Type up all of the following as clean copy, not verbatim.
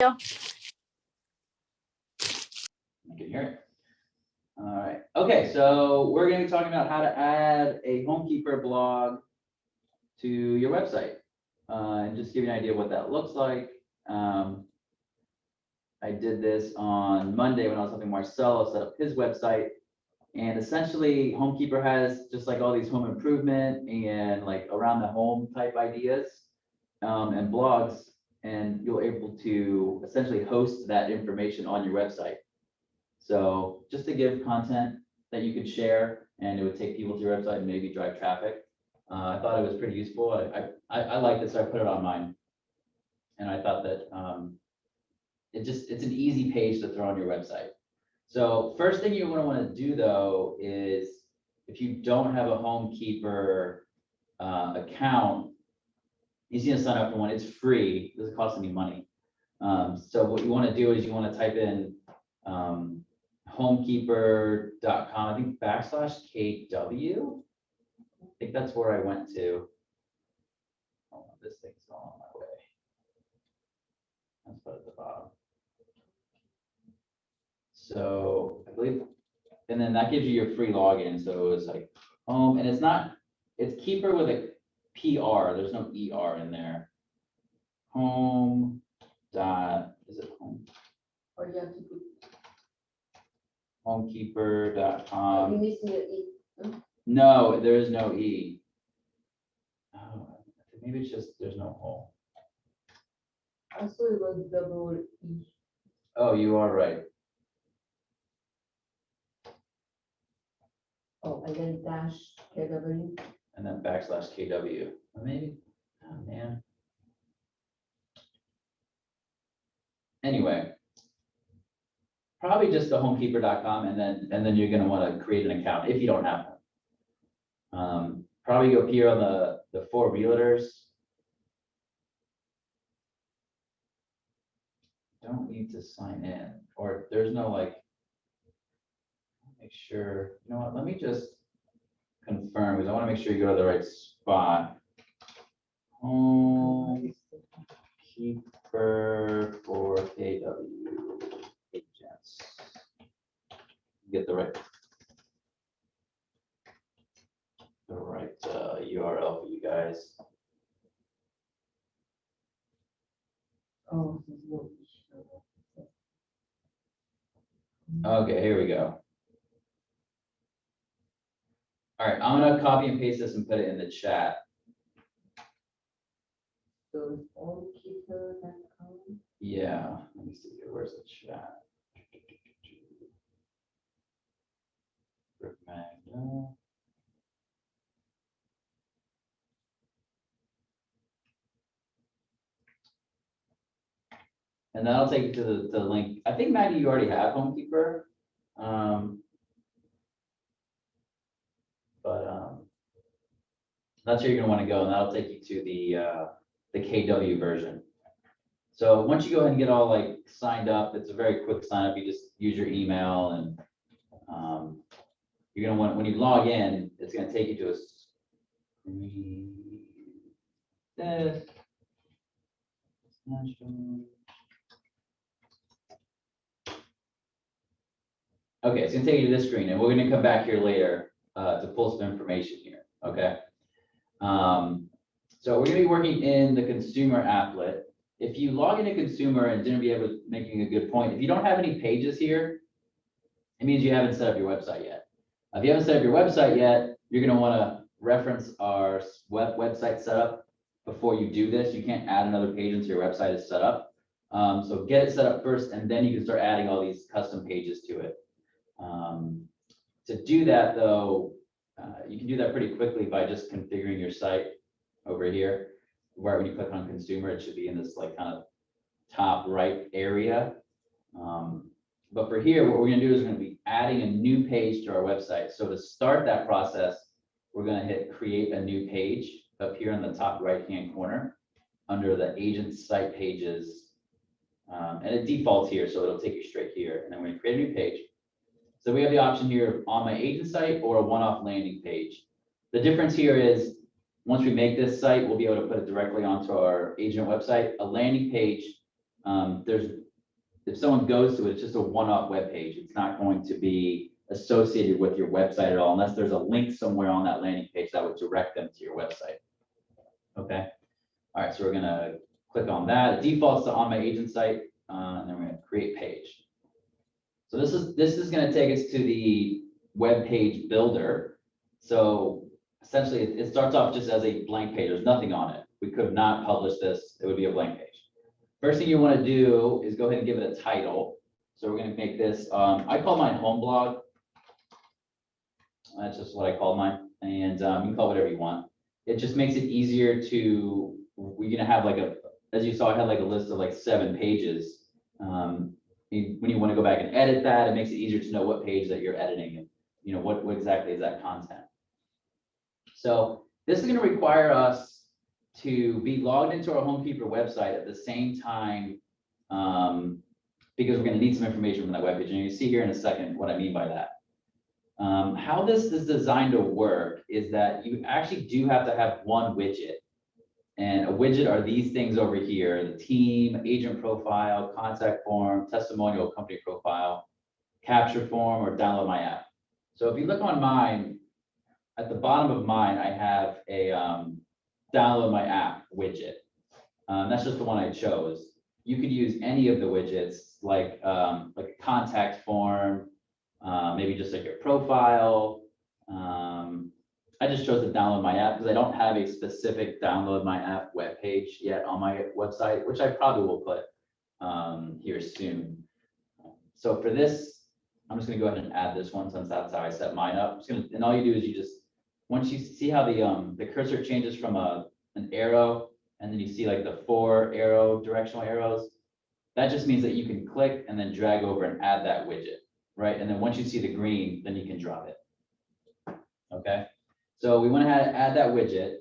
I can hear it. All right. Okay, so we're going to be talking about how to add a Homekeeper blog to your website, and just give you an idea of what that looks like. I did this on Monday when I was helping Marcelo set up his website, and essentially Homekeeper has just like all these home improvement and like around the home type ideas and blogs, and you're able to essentially host that information on your website. So just to give content that you could share and it would take people to your website and maybe drive traffic. I thought it was pretty useful. I liked it, so I put it on mine. And I thought that it's an easy page to throw on your website. So first thing you're going to want to do though is, if you don't have a Homekeeper account, you need to sign up for one. It's free. It doesn't cost any money. So what you want to do is you want to type in homekeeper.com, I think /KW. I think that's where I went to. Oh, this thing's going on my way. Let's put it at the bottom. So I believe, and then that gives you your free login. So it's like home, and it's keeper with a PR. There's no ER in there. Home dot, is it home? Or you have to put. Homekeeper.com. You missing your E. No, there is no E. Oh, maybe it's just there's no home. I saw it was double E. Oh, you are right. Oh, and then dash KW. And then /KW. Maybe. Oh man. Anyway, probably just the homekeeper.com, and then you're going to want to create an account if you don't have one. Probably go here on the 4 realtors. Don't need to sign in, or there's no like, make sure, you know what, let me just confirm, because I want to make sure you go to the right spot. Homekeeper for KW agents. Get the right URL for you guys. Oh, there's no E. Okay, here we go. All right, I'm gonna copy and paste this and put it in the chat. So homekeeper.com. Yeah, let me see here. Where's the chat? Rick Magna. And that'll take you to the link. I think, Maggie, you already have Homekeeper. That's where you're gonna want to go, and that'll take you to the KW version. So once you go ahead and get all like signed up, it's a very quick sign up. You just use your email, and you're gonna want, when you log in, it's gonna take you to a screen. Okay, it's gonna take you to this screen, and we're gonna come back here later to pull some information here. Okay. So we're gonna be working in the consumer applet. If you log into consumer, and didn't be able to, making a good point, if you don't have any pages here, it means you haven't set up your website yet. If you haven't set up your website yet, you're gonna wanna reference our website setup before you do this. You can't add another page until your website is set up. So get it set up first, and then you can start adding all these custom pages to it. To do that though, you can do that pretty quickly by just configuring your site over here, where when you click on consumer, it should be in this like kind of top right area. But for here, what we're gonna do is we're gonna be adding a new page to our website. So to start that process, we're gonna hit create a new page up here in the top right-hand corner under the agent site pages. And it defaults here, so it'll take you straight here. And then we're gonna create a new page. So we have the option here on my agent site or a one-off landing page. The difference here is, once we make this site, we'll be able to put it directly onto our agent website. A landing page if someone goes to it, it's just a one-off web page. It's not going to be associated with your website at all, unless there's a link somewhere on that landing page that would direct them to your website. Okay. All right, so we're gonna click on that. It defaults to on my agent site, and then we're gonna create page. So this is gonna take us to the web page builder. So essentially, it starts off just as a blank page. There's nothing on it. We could not publish this. It would be a blank page. First thing you want to do is go ahead and give it a title. So we're going to make this, I call mine home blog. That's just what I call mine. And you can call it whatever you want. It just makes it easier to, we're going to have like as you saw, I had like a list of like 7 pages. When you want to go back and edit that, it makes it easier to know what page that you're editing and, you know, what exactly is that content. So this is going to require us to be logged into our Homekeeper website at the same time, because we're going to need some information from that webpage. And you'll see here in a second what I mean by that. How this is designed to work is that you actually do have to have one widget. And a widget are these things over here: the team, agent profile, contact form, testimonial, company profile, capture form, or download my app. So if you look on mine, at the bottom of mine, I have a download my app widget. That's just the one I chose. You could use any of the widgets, like a contact form, maybe just like your profile. I just chose to download my app because I don't have a specific download my app web page yet on my website, which I probably will put here soon. So for this, I'm just gonna go ahead and add this one since that's how I set mine up. And all you do is you just, once you see how the cursor changes from an arrow, and then you see like the 4 directional arrows, that just means that you can click and then drag over and add that widget, right? And then once you see the green, then you can drop it. Okay, so we want to add that widget.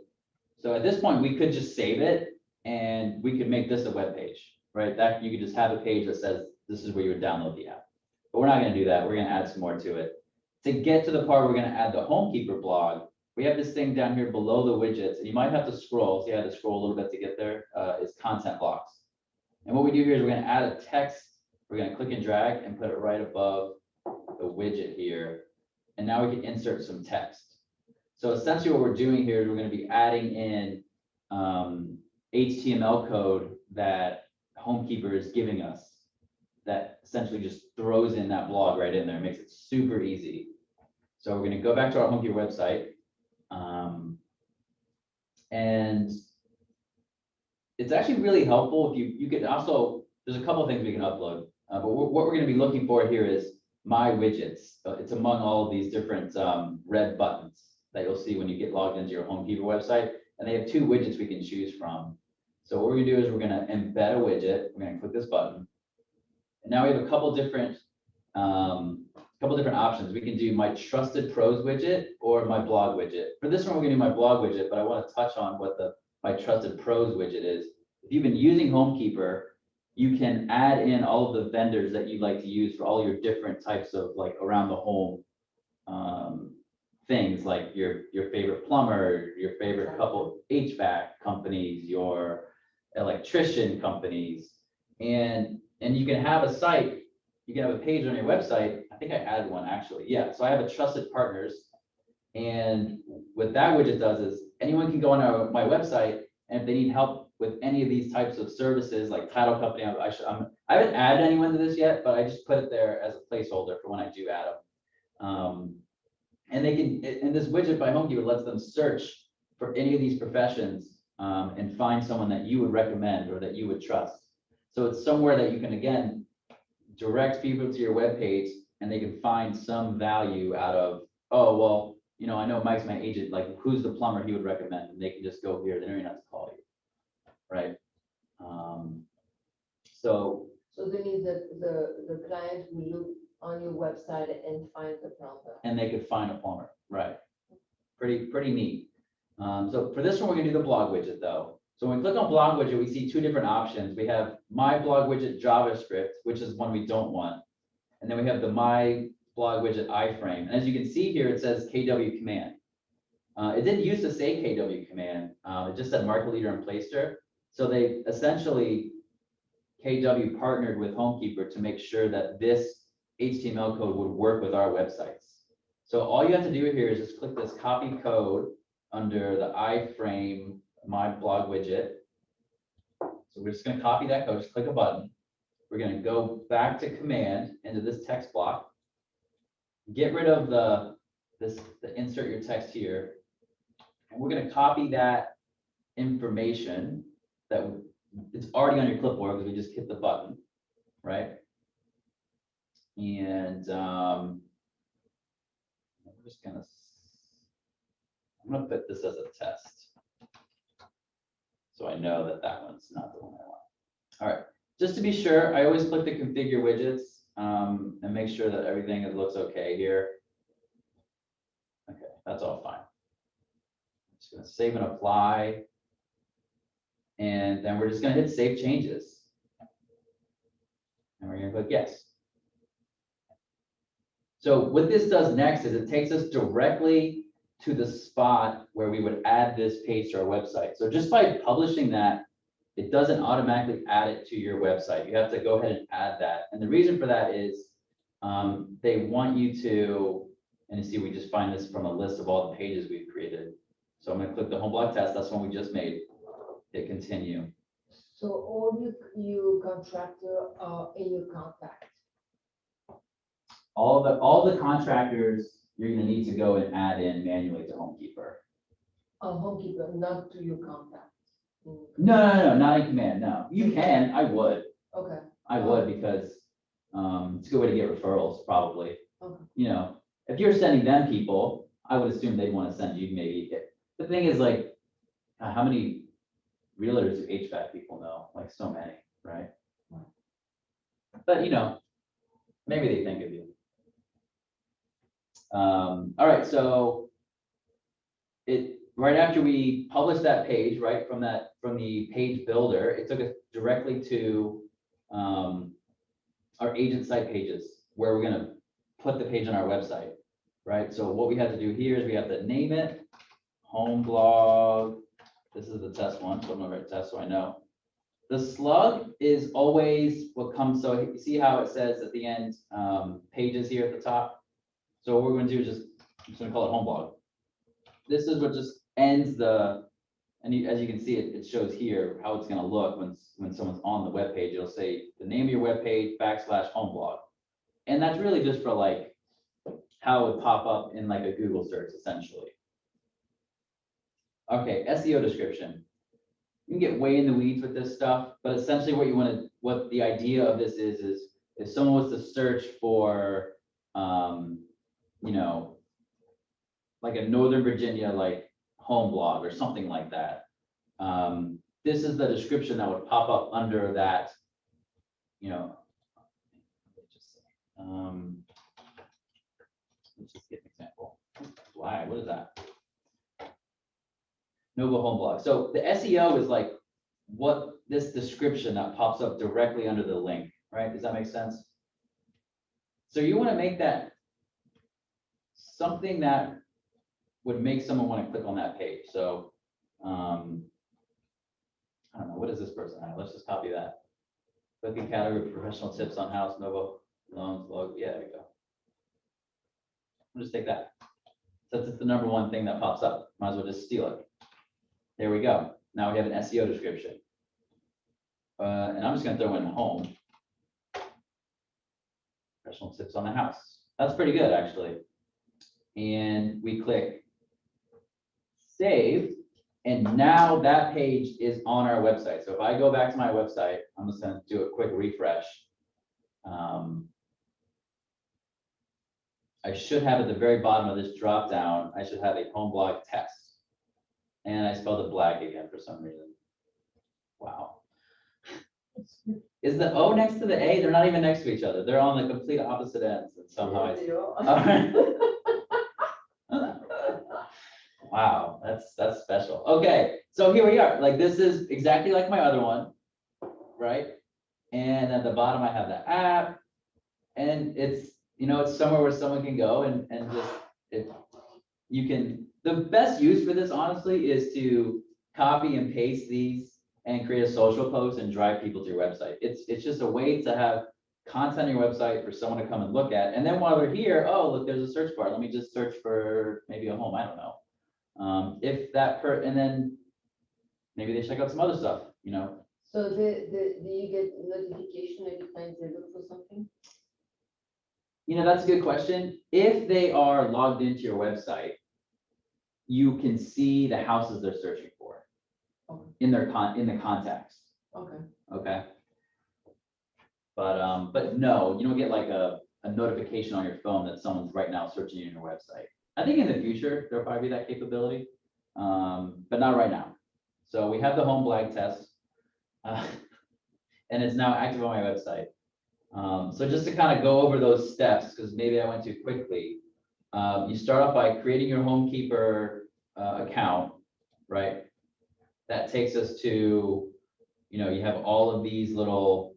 So at this point, we could just save it and we could make this a web page, right? That you could just have a page that says this is where you would download the app. But we're not going to do that. We're going to add some more to it. To get to the part we're going to add the Homekeeper blog, we have this thing down here below the widgets, and you might have to scroll. So you have to scroll a little bit to get there. Is content blocks. And what we do here is we're going to add a text. We're going to click and drag and put it right above the widget here. And now we can insert some text. So essentially what we're doing here is we're going to be adding in HTML code that Homekeeper is giving us that essentially just throws in that blog right in there. It makes it super easy. So we're going to go back to our Homekeeper website. And it's actually really helpful if you could also, there's a couple of things we can upload, but what we're going to be looking for here is my widgets. It's among all of these different red buttons that you'll see when you get logged into your Homekeeper website, and they have 2 widgets we can choose from. So what we're going to do is we're going to embed a widget. We're going to click this button, and now we have a couple different options. We can do my Trusted Pros widget or my blog widget. For this one, we're going to do my blog widget, but I want to touch on what my Trusted Pros widget is. If you've been using Homekeeper, you can add in all of the vendors that you'd like to use for all your different types of like around the home things, like your favorite plumber, your favorite couple HVAC companies, your electrician companies, and you can have a site. You can have a page on your website. I think I added one actually. Yeah, so I have a Trusted Partners, and what that widget does is anyone can go on my website, and if they need help with any of these types of services, like title company, I haven't added anyone to this yet, but I just put it there as a placeholder for when I do add them. And they can, and this widget by Homekeeper lets them search for any of these professions and find someone that you would recommend or that you would trust. So it's somewhere that you can, again, direct people to your webpage, and they can find some value out of, oh, well, you know, I know Mike's my agent, like who's the plumber he would recommend, and they can just go here, they don't even have to call you, right? So they need the client will look on your website and find the plumber. And they could find a plumber, right? Pretty neat. So for this one, we're gonna do the blog widget though. So when we click on blog widget, we see 2 different options. We have my blog widget JavaScript, which is one we don't want. And then we have the my blog widget iframe. And as you can see here, it says KW command. It didn't used to say KW command. It just said market leader and Playster. So they essentially, KW partnered with Homekeeper to make sure that this HTML code would work with our websites. So all you have to do here is just click this copy code under the iframe my blog widget. So we're just gonna copy that code, just click a button. We're gonna go back to command into this text block. Get rid of the insert your text here. And we're gonna copy that information that it's already on your clipboard because we just hit the button, right? And I'm gonna put this as a test. So I know that that one's not the one I want. All right, just to be sure, I always click the configure widgets and make sure that everything looks okay here. Okay, that's all fine. I'm just gonna save and apply. And then we're just gonna hit save changes. And we're gonna click yes. So what this does next is it takes us directly to the spot where we would add this page to our website. So just by publishing that, it doesn't automatically add it to your website. You have to go ahead and add that. And the reason for that is they want you to, and you see, we just find this from a list of all the pages we've created. So I'm gonna click the home blog test. That's one we just made. Hit continue. So all you contractor are in your contact. All the contractors, you're gonna need to go and add in manually to Homekeeper. Homekeeper, not to your contact. No, not in command, no. You can, I would. Okay. I would because it's a good way to get referrals, probably. Okay. You know, if you're sending them people, I would assume they'd want to send you maybe. The thing is like, how many realtors do HVAC people know? Like so many, right? But you know, maybe they think of you. All right, so right after we published that page, right, from the page builder, it took us directly to our agent site pages where we're gonna put the page on our website, right? So what we have to do here is we have to name it, home blog. This is the test one, so I'm gonna write test so I know. The slug is always what comes, so you see how it says at the end, pages here at the top? So what we're gonna do is I'm just gonna call it home blog. This is what just ends as you can see, it shows here how it's gonna look when someone's on the web page. It'll say the name of your web page /home blog. And that's really just for like how it would pop up in like a Google search essentially. Okay, SEO description. You can get way in the weeds with this stuff, but essentially what the idea of this is if someone was to search for, you know, like a Northern Virginia, like home blog or something like that. This is the description that would pop up under that, you know, let's just get an example. Why, what is that? Nova home blog. So the SEO is like what this description that pops up directly under the link, right? Does that make sense? So you want to make that something that would make someone want to click on that page. So I don't know, what is this person have? Let's just copy that. Clicking category professional tips on house, Nova loans, log. Yeah, there we go. I'll just take that. Since it's the number one thing that pops up, might as well just steal it. There we go. Now we have an SEO description. And I'm just gonna throw in home. Professional tips on the house. That's pretty good, actually. And we click save. And now that page is on our website. So if I go back to my website, I'm just gonna do a quick refresh. I should have at the very bottom of this drop down, I should have a home blog test. And I spelled it black again for some reason. Wow. Is the O next to the A? They're not even next to each other. They're on the complete opposite ends and somehow I. Wow, that's special. Okay, so here we are. Like this is exactly like my other one, right? And at the bottom I have the app, and it's, you know, it's somewhere where someone can go and just you can. The best use for this honestly is to copy and paste these and create a social post and drive people to your website. It's just a way to have content on your website for someone to come and look at. And then while they're here, oh, look, there's a search bar. Let me just search for maybe a home. I don't know. And then maybe they check out some other stuff, you know. So do you get notification every time they look for something? You know, that's a good question. If they are logged into your website, you can see the houses they're searching for Okay. in the contacts. Okay. Okay. But no, you don't get like a notification on your phone that someone's right now searching in your website. I think in the future, there'll probably be that capability, but not right now. So we have the home blag test, and it's now active on my website. So just to kind of go over those steps, because maybe I went too quickly. You start off by creating your HomeKeeper account, right? That takes us to, you know, you have all of these little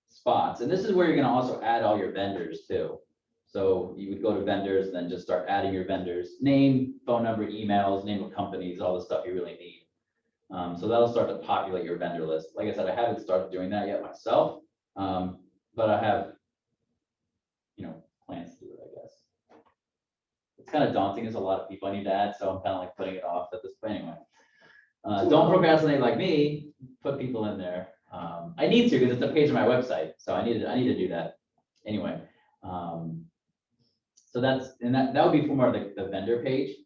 spots. And this is where you're gonna also add all your vendors too. So you would go to vendors and then just start adding your vendors, name, phone number, emails, name of companies, all the stuff you really need. So that'll start to populate your vendor list. Like I said, I haven't started doing that yet myself, but I have, you know, plans to do it, I guess. It's kind of daunting. There's a lot of people I need to add, so I'm kind of like putting it off at this point anyway. Don't procrastinate like me, put people in there. I need to because it's a page on my website, so I need to do that anyway. So that would be for more of the vendor page,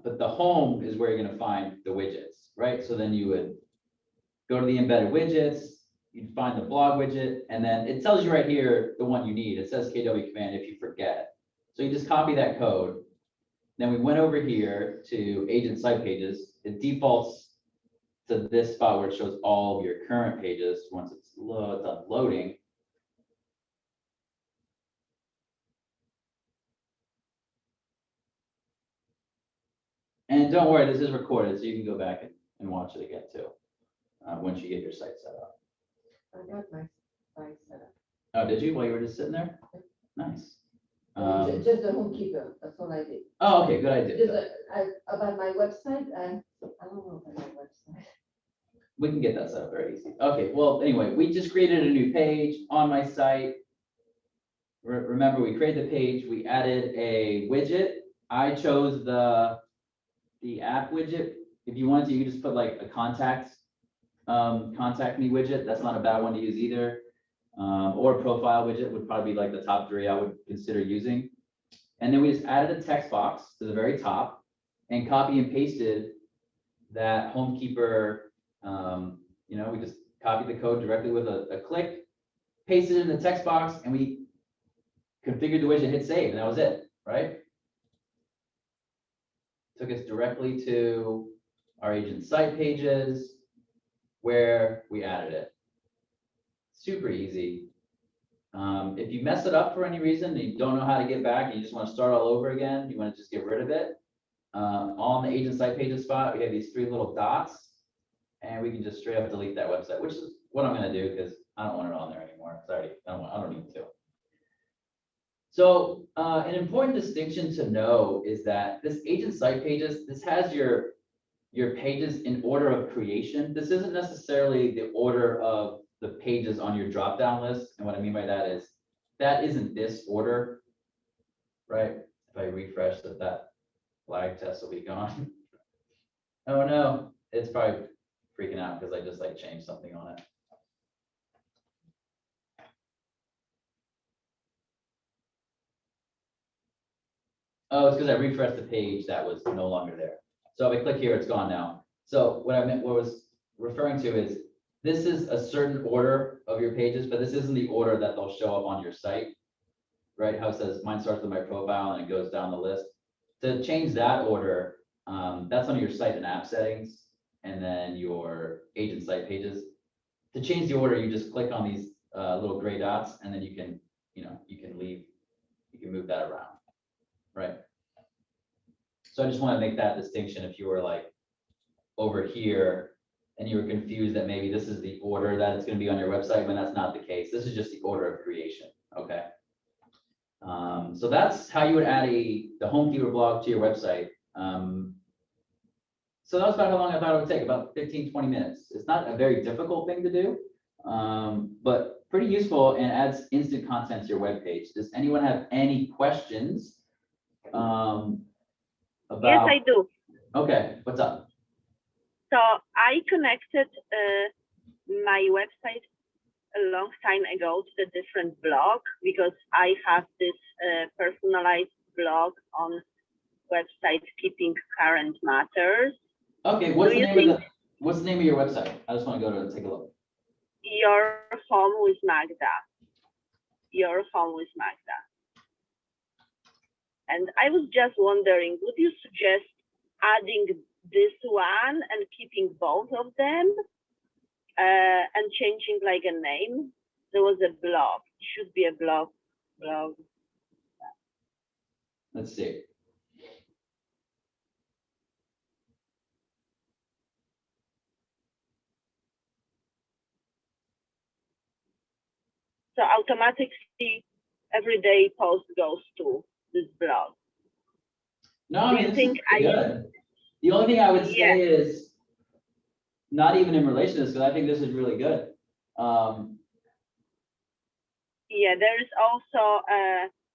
but the home is where you're going to find the widgets, right? So then you would go to the embedded widgets, you'd find the blog widget, and then it tells you right here the one you need. It says KW command if you forget. So you just copy that code. Then we went over here to agent site pages. It defaults to this spot where it shows all of your current pages once it's done loading. And don't worry, this is recorded, so you can go back and watch it again too, once you get your site set up. I got my site set up. Oh, did you, while you were just sitting there? Nice. Just the HomeKeeper, that's all I did. Oh, okay, good idea. Just about my website, I don't know about my website. We can get that set up very easy. Okay, well, anyway, we just created a new page on my site. Remember, we created the page, we added a widget. I chose the app widget. If you wanted to, you could just put like a contact me widget. That's not a bad one to use either. Or a profile widget would probably be like the top 3 I would consider using. And then we just added a text box to the very top and copy and pasted that HomeKeeper. You know, we just copied the code directly with a click, pasted it in the text box, and we configured the widget, hit save, and that was it, right? Took us directly to our agent site pages where we added it. Super easy. If you mess it up for any reason and you don't know how to get back and you just want to start all over again, you want to just get rid of it. On the agent site pages spot, we have these 3 little dots, and we can just straight up delete that website, which is what I'm going to do because I don't want it on there anymore. Sorry, I don't need to. So an important distinction to know is that this agent site pages, this has your pages in order of creation. This isn't necessarily the order of the pages on your drop-down list. And what I mean by that is that isn't this order, right? If I refresh that flag test will be gone. Oh no, it's probably freaking out because I just like changed something on it. Oh, it's because I refreshed the page that was no longer there. So if I click here, it's gone now. So what I was referring to is this is a certain order of your pages, but this isn't the order that they'll show up on your site, right? How it says mine starts with my profile and it goes down the list. To change that order, that's under your site and app settings, and then your agent site pages. To change the order, you just click on these little gray dots, and then you can move that around. Right. So I just want to make that distinction if you were like over here and you were confused that maybe this is the order that it's going to be on your website when that's not the case. This is just the order of creation. Okay. So that's how you would add the HomeKeeper blog to your website. So that was about how long I thought it would take, about 15, 20 minutes. It's not a very difficult thing to do, but pretty useful and adds instant content to your webpage. Does anyone have any questions? Yes, About, I do. okay, what's up? So I connected my website a long time ago to the different blog because I have this personalized blog on website Keeping Current Matters. Okay, what's the name of your website? I just want to go to take a look. Your Home with Magda. Your Home with Magda. And I was just wondering, would you suggest adding this one and keeping both of them and changing like a name? There was a blog. It should be a blog. Let's see. So automatically every day post goes to this blog. No, I Do mean, you this think is pretty good. The only thing I would say is, not even in relation to this, because I think this is really good. Yeah, there is also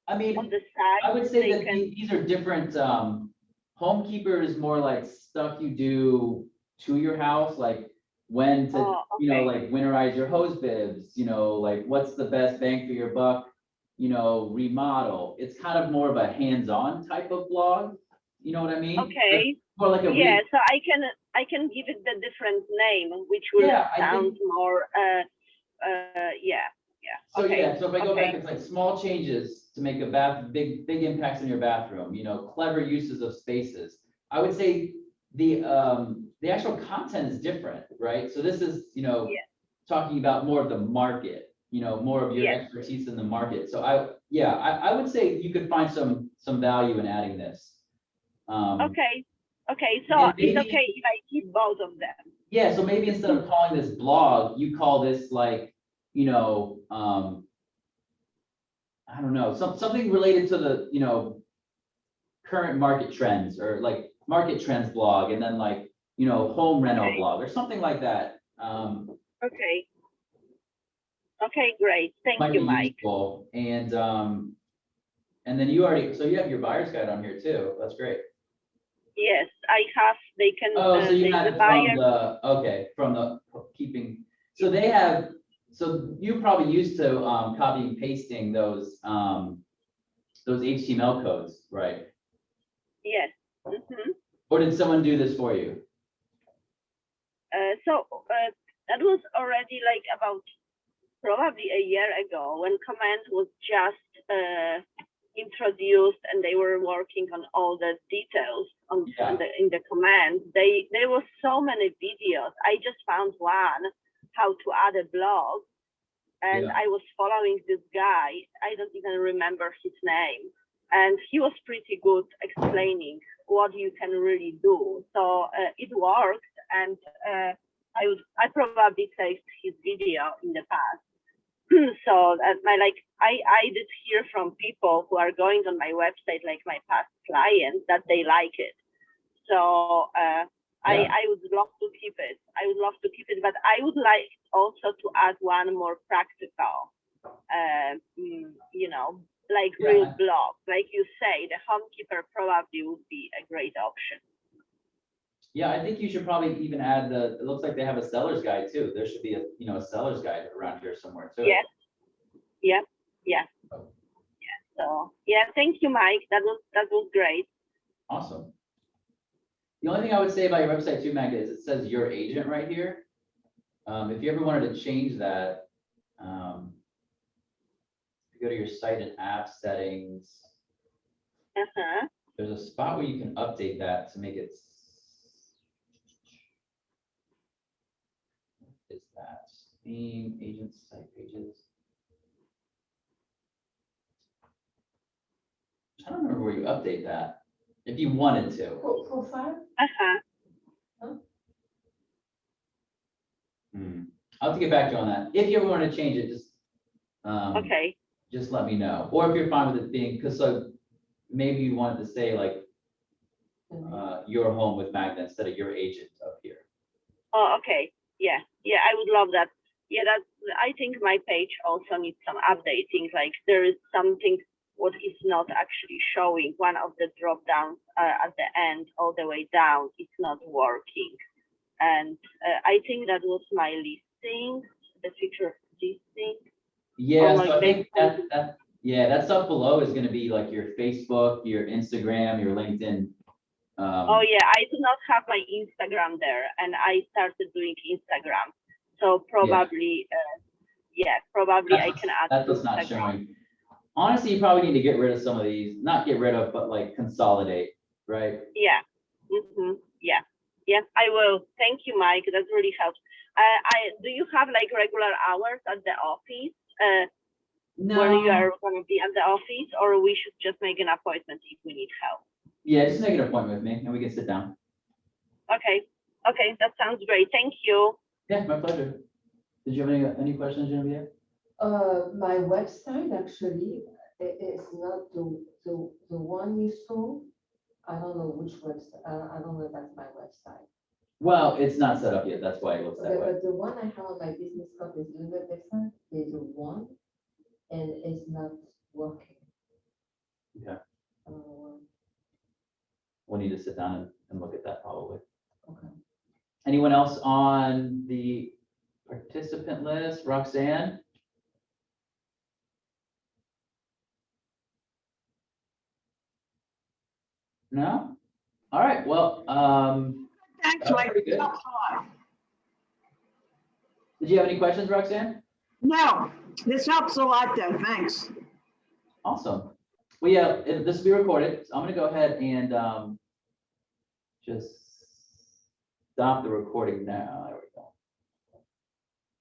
I mean, on the side. I would say they that these are different, Homekeeper is more like stuff you do to your house, like when to, Oh, you know, okay. like winterize your hose bibs, you know, like what's the best bang for your buck, you know, remodel. It's kind of more of a hands-on type of blog, you know what I mean? Okay. More like a Yeah, so I can give it the different name, which will Yeah, I sound think- more yeah. So Okay, yeah, so if I go back, okay. it's like small changes to make a big impacts on your bathroom, you know, clever uses of spaces. I would say the actual content is different, right? So this is, you know, Yeah. talking about more of the market, you know, more of your Yes. expertise in the market. So I would say you could find some value in adding this. Okay, so and it's maybe- okay if I keep both of them. Yeah, so maybe instead of calling this blog, you call this like, you know, I don't know, something related to the, you know, current market trends, or like market trends blog, and then like, you know, home rental Okay. blog or something like that. Okay. Okay, great. Thank Might you, be Mike. useful. And then you have your buyer's guide on here too. That's great. Yes, I have. They can. Oh, so you there's have a it buyer. from the keeping, so they have, so you probably used to copy and pasting those HTML codes, right? Yes. Mhm. Or did someone do this for you? So that was already like about probably a year ago when Command was just introduced and they were working on all the details Yeah. in the Command. There was so many videos. I just found one how to add a blog, and Yeah. I was following this guy. I don't even remember his name, and he was pretty good explaining what you can really do. So it worked, and I probably saved his video in the past. So I did hear from people who are going on my website, like my past clients, that they like it. So I would love to keep it. I would love to keep it, but I would like also to add one more practical, you know, like real blog. Like you say, the Homekeeper probably would be a great option. Yeah, I think you should probably even add it looks like they have a seller's guide too. There should be a, you know, a seller's guide around here somewhere too. Yes. Yep. Yeah. Oh. Yeah. So yeah, thank you, Mike. That was great. Awesome. The only thing I would say about your website too, Magda, is it says your agent right here. If you ever wanted to change that, you go to your site and app settings. Uh-huh. There's a spot where you can update that to make it. What is that? Theme, agents, site pages. I don't remember where you update that, if you wanted to. Profile? Uh-huh. I'll have to get back to you on that. If you ever want to change it, just Okay. just let me know. Or if you're fine with it being, because so maybe you wanted to say like your home with Magna instead of your agent up here. Oh, okay. Yeah, I would love that. Yeah, I think my page also needs some updating. Like there is something what is not actually showing. One of the drop downs at the end, all the way down, it's not working. And I think that was my listing, the feature listing. Yeah, my so I think Facebook. that stuff below is gonna be like your Facebook, your Instagram, your LinkedIn. Oh yeah, I do not have my Instagram there, and I started doing Instagram. So probably, probably I can add That's what's not Instagram. showing. Honestly, you probably need to get rid of some of these, not get rid of, but like consolidate, right? Yeah. Yeah. Yes, I will. Thank you, Mike. That really helps. Do you have like regular hours at the office? Where you No, are going to be at the office, or we should just make an appointment if we need help? yeah, just make an appointment with me and we can sit down. Okay. Okay, that sounds great. Thank you. Yeah, my pleasure. Did you have any questions, Genevieve? My website actually is not the one you saw. I don't know which website, I don't know if that's my website. Well, it's not set up yet, that's why it looks that Okay, way. but the one I have on my business card is doing the website, there's one, and it's not working. Okay. Uh, We'll need to sit down and look at that probably. Okay. Anyone else on the participant list? Roxanne? No? All right, well, Thanks, that's Mike. pretty good. Helps a lot. Did you have any questions, Roxanne? No, this helps a lot though, thanks. Awesome. Well, yeah, this will be recorded. So I'm gonna go ahead and just stop the recording now. There we go.